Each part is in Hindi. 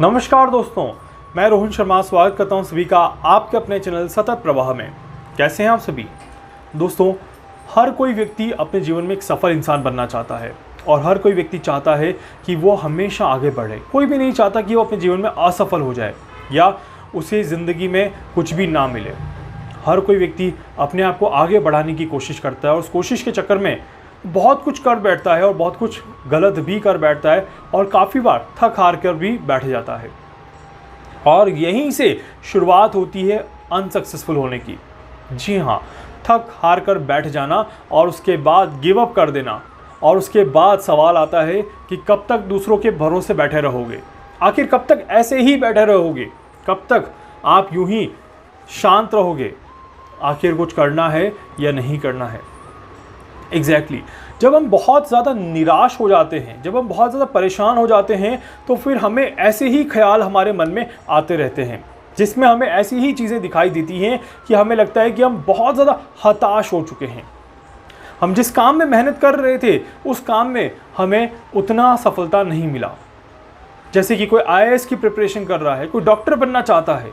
नमस्कार दोस्तों, मैं रोहन शर्मा स्वागत करता हूं सभी का आपके अपने चैनल सतत प्रवाह में। कैसे हैं आप सभी दोस्तों? हर कोई व्यक्ति अपने जीवन में एक सफल इंसान बनना चाहता है और हर कोई व्यक्ति चाहता है कि वो हमेशा आगे बढ़े। कोई भी नहीं चाहता कि वो अपने जीवन में असफल हो जाए या उसे ज़िंदगी में कुछ भी ना मिले। हर कोई व्यक्ति अपने आप को आगे बढ़ाने की कोशिश करता है और उस कोशिश के चक्कर में बहुत कुछ कर बैठता है और बहुत कुछ गलत भी कर बैठता है और काफ़ी बार थक हार कर भी बैठ जाता है। और यहीं से शुरुआत होती है अनसक्सेसफुल होने की। जी हाँ, थक हार कर बैठ जाना और उसके बाद गिव अप कर देना। और उसके बाद सवाल आता है कि कब तक दूसरों के भरोसे बैठे रहोगे? आखिर कब तक ऐसे ही बैठे रहोगे? कब तक आप यूं ही शांत रहोगे? आखिर कुछ करना है या नहीं करना है? एग्जैक्टली जब हम बहुत ज़्यादा निराश हो जाते हैं, जब हम बहुत ज़्यादा परेशान हो जाते हैं, तो फिर हमें ऐसे ही ख्याल हमारे मन में आते रहते हैं, जिसमें हमें ऐसी ही चीज़ें दिखाई देती हैं कि हमें लगता है कि हम बहुत ज़्यादा हताश हो चुके हैं। हम जिस काम में मेहनत कर रहे थे उस काम में हमें उतना सफलता नहीं मिला। जैसे कि कोई आईएएस की प्रिपरेशन कर रहा है, कोई डॉक्टर बनना चाहता है,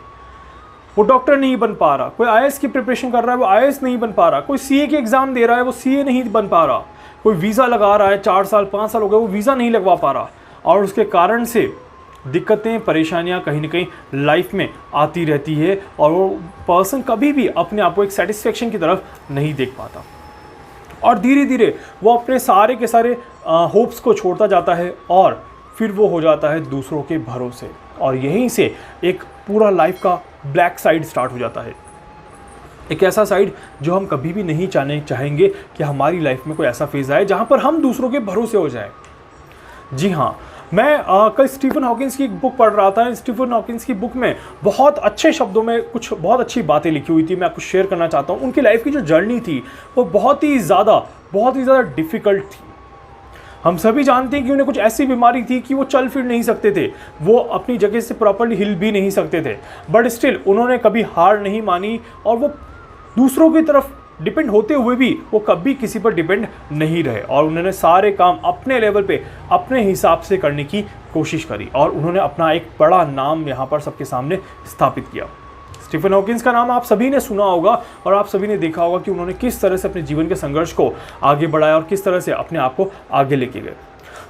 वो डॉक्टर नहीं बन पा रहा। कोई आईएएस की प्रिपरेशन कर रहा है, वो आईएएस नहीं बन पा रहा। कोई सीए के एग्जाम दे रहा है, वो सीए नहीं बन पा रहा। कोई वीज़ा लगा रहा है, 4 साल 5 साल हो गए, वो वीज़ा नहीं लगवा पा रहा। और उसके कारण से दिक्कतें परेशानियां कहीं ना कहीं लाइफ में आती रहती है और वो पर्सन कभी भी अपने आप को एक सेटिस्फेक्शन की तरफ नहीं देख पाता और धीरे धीरे वो अपने सारे के सारे होप्स को छोड़ता जाता है और फिर वो हो जाता है दूसरों के भरोसे। और यहीं से एक पूरा लाइफ का ब्लैक साइड स्टार्ट हो जाता है। एक ऐसा साइड जो हम कभी भी नहीं चाहेंगे कि हमारी लाइफ में कोई ऐसा फेज आए जहां पर हम दूसरों के भरोसे हो जाए। जी हाँ, मैं कल स्टीफन हॉकिंस की एक बुक पढ़ रहा था। स्टीफन हॉकिंस की बुक में बहुत अच्छे शब्दों में कुछ बहुत अच्छी बातें लिखी हुई थी, मैं आपको शेयर करना चाहता हूँ। उनकी लाइफ की जो जर्नी थी वो बहुत ही ज़्यादा डिफ़िकल्ट थी। हम सभी जानते हैं कि उन्हें कुछ ऐसी बीमारी थी कि वो चल फिर नहीं सकते थे, वो अपनी जगह से प्रॉपर्ली हिल भी नहीं सकते थे, बट स्टिल उन्होंने कभी हार नहीं मानी और वो दूसरों की तरफ डिपेंड होते हुए भी वो कभी किसी पर डिपेंड नहीं रहे और उन्होंने सारे काम अपने लेवल पे अपने हिसाब से करने की कोशिश करी और उन्होंने अपना एक बड़ा नाम यहाँ पर सबके सामने स्थापित किया। स्टीफन हॉकिंस का नाम आप सभी ने सुना होगा और आप सभी ने देखा होगा कि उन्होंने किस तरह से अपने जीवन के संघर्ष को आगे बढ़ाया और किस तरह से अपने आप को आगे लेके गए।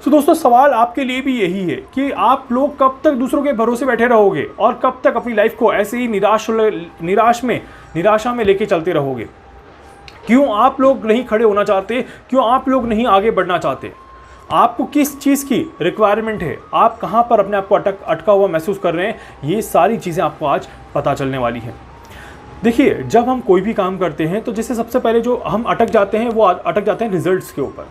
तो दोस्तों, सवाल आपके लिए भी यही है कि आप लोग कब तक दूसरों के भरोसे बैठे रहोगे और कब तक अपनी लाइफ को ऐसे ही निराशा में लेके चलते रहोगे? क्यों आप लोग नहीं खड़े होना चाहते? क्यों आप लोग नहीं आगे बढ़ना चाहते? आपको किस चीज़ की रिक्वायरमेंट है? आप कहाँ पर अपने आप को अटका हुआ महसूस कर रहे हैं? ये सारी चीज़ें आपको आज पता चलने वाली हैं। देखिए, जब हम कोई भी काम करते हैं तो जैसे सबसे पहले जो हम अटक जाते हैं वो अटक जाते हैं रिजल्ट्स के ऊपर।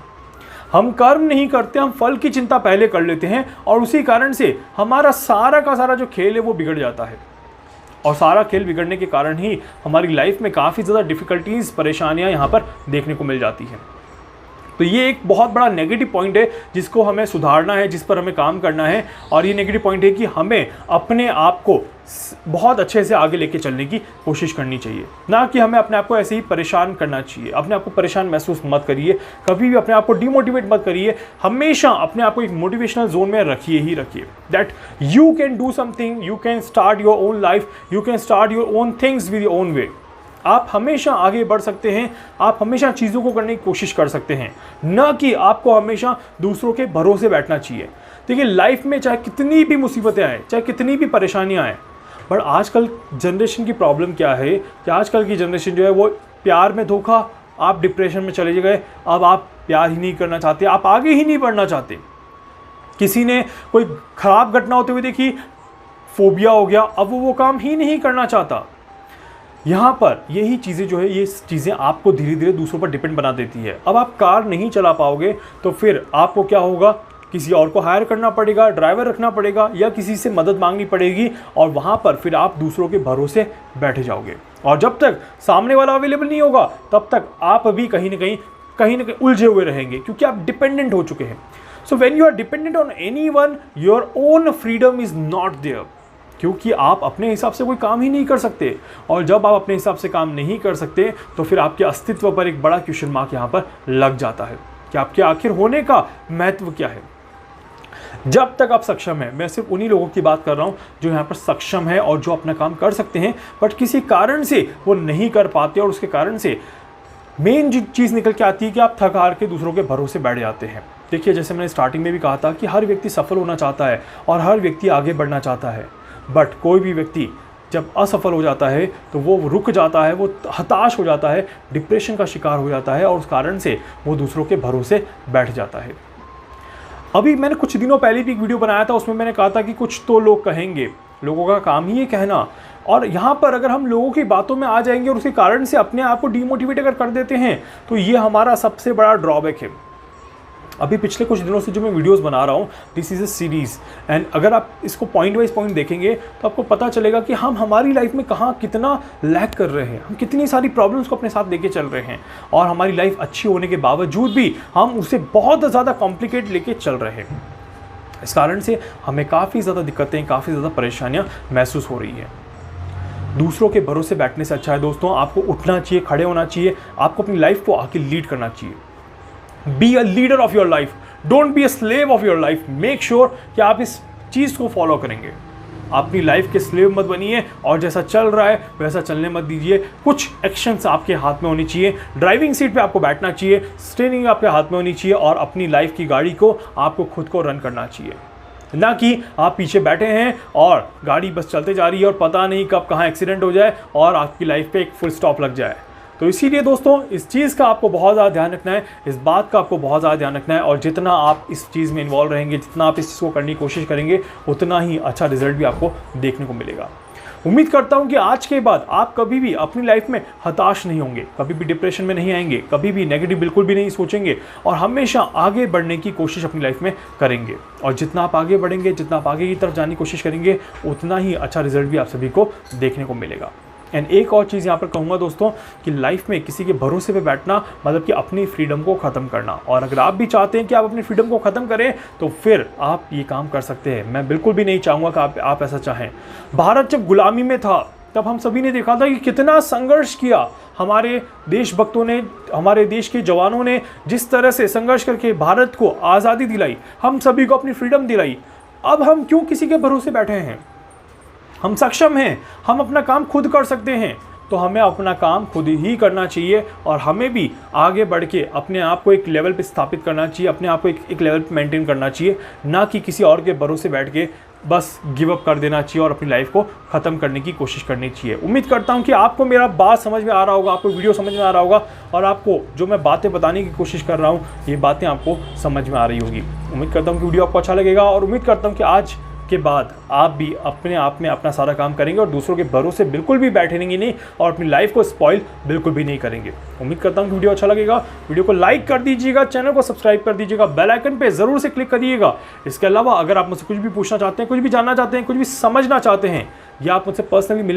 हम कर्म नहीं करते, हम फल की चिंता पहले कर लेते हैं और उसी कारण से हमारा सारा का सारा जो खेल है वो बिगड़ जाता है। और सारा खेल बिगड़ने के कारण ही हमारी लाइफ में काफ़ी ज़्यादा डिफ़िकल्टीज़, परेशानियां यहाँ पर देखने को मिल जाती हैं। तो ये एक बहुत बड़ा नेगेटिव पॉइंट है जिसको हमें सुधारना है, जिस पर हमें काम करना है। और ये नेगेटिव पॉइंट है कि हमें अपने आप को बहुत अच्छे से आगे लेके चलने की कोशिश करनी चाहिए, ना कि हमें अपने आप को ऐसे ही परेशान करना चाहिए। अपने आप को परेशान महसूस मत करिए, कभी भी अपने आप को डिमोटिवेट मत करिए। हमेशा अपने आप को एक मोटिवेशनल जोन में रखिए that you can do something, you can start your own life, you can start your own things with your own way. आप हमेशा आगे बढ़ सकते हैं, आप हमेशा चीज़ों को करने की कोशिश कर सकते हैं, न कि आपको हमेशा दूसरों के भरोसे बैठना चाहिए। देखिए, लाइफ में चाहे कितनी भी मुसीबतें आए, चाहे कितनी भी परेशानियां आए, बट आजकल जनरेशन की प्रॉब्लम क्या है कि आजकल की जनरेशन जो है वो प्यार में धोखा, आप डिप्रेशन में चले गए, अब आप प्यार ही नहीं करना चाहते, आप आगे ही नहीं बढ़ना चाहते। किसी ने कोई खराब घटना होते हुए देखी, फोबिया हो गया, अब वो काम ही नहीं करना चाहता। यहाँ पर यही चीज़ें जो है, ये चीज़ें आपको धीरे धीरे दूसरों पर डिपेंड बना देती है। अब आप कार नहीं चला पाओगे तो फिर आपको क्या होगा? किसी और को हायर करना पड़ेगा, ड्राइवर रखना पड़ेगा या किसी से मदद मांगनी पड़ेगी और वहाँ पर फिर आप दूसरों के भरोसे बैठे जाओगे। और जब तक सामने वाला अवेलेबल नहीं होगा तब तक आप भी कहीं ना कहीं उलझे हुए रहेंगे, क्योंकि आप डिपेंडेंट हो चुके हैं। So when you are dependent on anyone, your own freedom is not there, क्योंकि आप अपने हिसाब से कोई काम ही नहीं कर सकते। और जब आप अपने हिसाब से काम नहीं कर सकते तो फिर आपके अस्तित्व पर एक बड़ा क्वेश्चन मार्क यहाँ पर लग जाता है कि आपके आखिर होने का महत्व क्या है। जब तक आप सक्षम हैं, मैं सिर्फ उन्हीं लोगों की बात कर रहा हूं जो यहाँ पर सक्षम है और जो अपना काम कर सकते हैं, बट किसी कारण से वो नहीं कर पाते और उसके कारण से मेन चीज़ निकल के आती है कि आप थक हार के दूसरों के भरोसे बैठ जाते हैं। देखिए, जैसे मैंने स्टार्टिंग में भी कहा था कि हर व्यक्ति सफल होना चाहता है और हर व्यक्ति आगे बढ़ना चाहता है, बट कोई भी व्यक्ति जब असफल हो जाता है तो वो रुक जाता है, वो हताश हो जाता है, डिप्रेशन का शिकार हो जाता है और उस कारण से वो दूसरों के भरोसे बैठ जाता है। अभी मैंने कुछ दिनों पहले भी एक वीडियो बनाया था, उसमें मैंने कहा था कि कुछ तो लोग कहेंगे, लोगों का काम ही ये कहना। और यहाँ पर अगर हम लोगों की बातों में आ जाएंगे और उसके कारण से अपने आप को डिमोटिवेट अगर कर देते हैं तो ये हमारा सबसे बड़ा ड्रॉबैक है। अभी पिछले कुछ दिनों से जो मैं वीडियोस बना रहा हूँ, this is a series, and अगर आप इसको पॉइंट वाइज पॉइंट देखेंगे तो आपको पता चलेगा कि हम हमारी लाइफ में कहाँ कितना लैग कर रहे हैं, हम कितनी सारी प्रॉब्लम्स को अपने साथ लेके चल रहे हैं और हमारी लाइफ अच्छी होने के बावजूद भी हम उसे बहुत ज़्यादा कॉम्प्लिकेट लेके चल रहे हैं। इस कारण से हमें काफ़ी ज़्यादा दिक्कतें, काफ़ी ज़्यादा परेशानियाँ महसूस हो रही हैं। दूसरों के भरोसे बैठने से अच्छा है दोस्तों, आपको उठना चाहिए, खड़े होना चाहिए, आपको अपनी लाइफ को आके लीड करना चाहिए। Be a leader of your life, don't be a slave of your life. Make sure कि आप इस चीज़ को फॉलो करेंगे। अपनी लाइफ के स्लेव मत बनिए और जैसा चल रहा है वैसा चलने मत दीजिए। कुछ एक्शंस आपके हाथ में होनी चाहिए, ड्राइविंग सीट पे आपको बैठना चाहिए, स्टीयरिंग आपके हाथ में होनी चाहिए और अपनी लाइफ की गाड़ी को आपको खुद को रन करना चाहिए, ना कि आप पीछे बैठे हैं और गाड़ी बस चलते जा रही है और पता नहीं कब कहाँ एक्सीडेंट हो जाए और आपकी लाइफ पे एक फुल स्टॉप लग जाए। तो इसीलिए दोस्तों, इस चीज़ का आपको बहुत ज़्यादा ध्यान रखना है, इस बात का आपको बहुत ज़्यादा ध्यान रखना है और जितना आप इस चीज़ में इन्वॉल्व रहेंगे, जितना आप इस चीज़ को करने की कोशिश करेंगे, उतना ही अच्छा रिजल्ट भी आपको देखने को मिलेगा। उम्मीद करता हूं कि आज के बाद आप कभी भी अपनी लाइफ में हताश नहीं होंगे, कभी भी डिप्रेशन में नहीं आएंगे, कभी भी नेगेटिव बिल्कुल भी नहीं सोचेंगे और हमेशा आगे बढ़ने की कोशिश अपनी लाइफ में करेंगे। और जितना आप आगे बढ़ेंगे, जितना आप आगे की तरफ जाने की कोशिश करेंगे, उतना ही अच्छा रिजल्ट भी आप सभी को देखने को मिलेगा। एंड एक और चीज़ यहाँ पर कहूँगा दोस्तों कि लाइफ में किसी के भरोसे पे बैठना मतलब कि अपनी फ्रीडम को ख़त्म करना। और अगर आप भी चाहते हैं कि आप अपनी फ्रीडम को ख़त्म करें तो फिर आप ये काम कर सकते हैं। मैं बिल्कुल भी नहीं चाहूँगा कि आप ऐसा चाहें। भारत जब गुलामी में था तब हम सभी ने देखा था कि कितना संघर्ष किया हमारे देशभक्तों ने, हमारे देश के जवानों ने जिस तरह से संघर्ष करके भारत को आज़ादी दिलाई, हम सभी को अपनी फ्रीडम दिलाई। अब हम क्यों किसी के भरोसे बैठे हैं? हम सक्षम हैं, हम अपना काम खुद कर सकते हैं, तो हमें अपना काम खुद ही करना चाहिए और हमें भी आगे बढ़ के अपने आप को एक लेवल पे स्थापित करना चाहिए, अपने आप को एक लेवल पे मेंटेन करना चाहिए, ना कि किसी और के भरोसे बैठ के बस गिव अप कर देना चाहिए और अपनी लाइफ को ख़त्म करने की कोशिश करनी चाहिए। उम्मीद करता हूं कि आपको मेरा बात समझ में आ रहा होगा, आपको वीडियो समझ में आ रहा होगा और आपको जो मैं बातें बताने की कोशिश कर रहा हूं ये बातें आपको समझ में आ रही होगी। उम्मीद करता हूं कि वीडियो आपको अच्छा लगेगा और उम्मीद करता हूं कि आज के बाद आप भी अपने आप में अपना सारा काम करेंगे और दूसरों के भरोसे बिल्कुल भी बैठेंगे नहीं और अपनी लाइफ को स्पॉइल बिल्कुल भी नहीं करेंगे। उम्मीद करता हूं कि वीडियो अच्छा लगेगा। वीडियो को लाइक कर दीजिएगा, चैनल को सब्सक्राइब कर दीजिएगा, बेल आइकन पे जरूर से क्लिक करिएगा। इसके अलावा अगर आप मुझसे कुछ भी पूछना चाहते हैं, कुछ भी जानना चाहते हैं, कुछ भी समझना चाहते हैं या आप मुझसे पर्सनली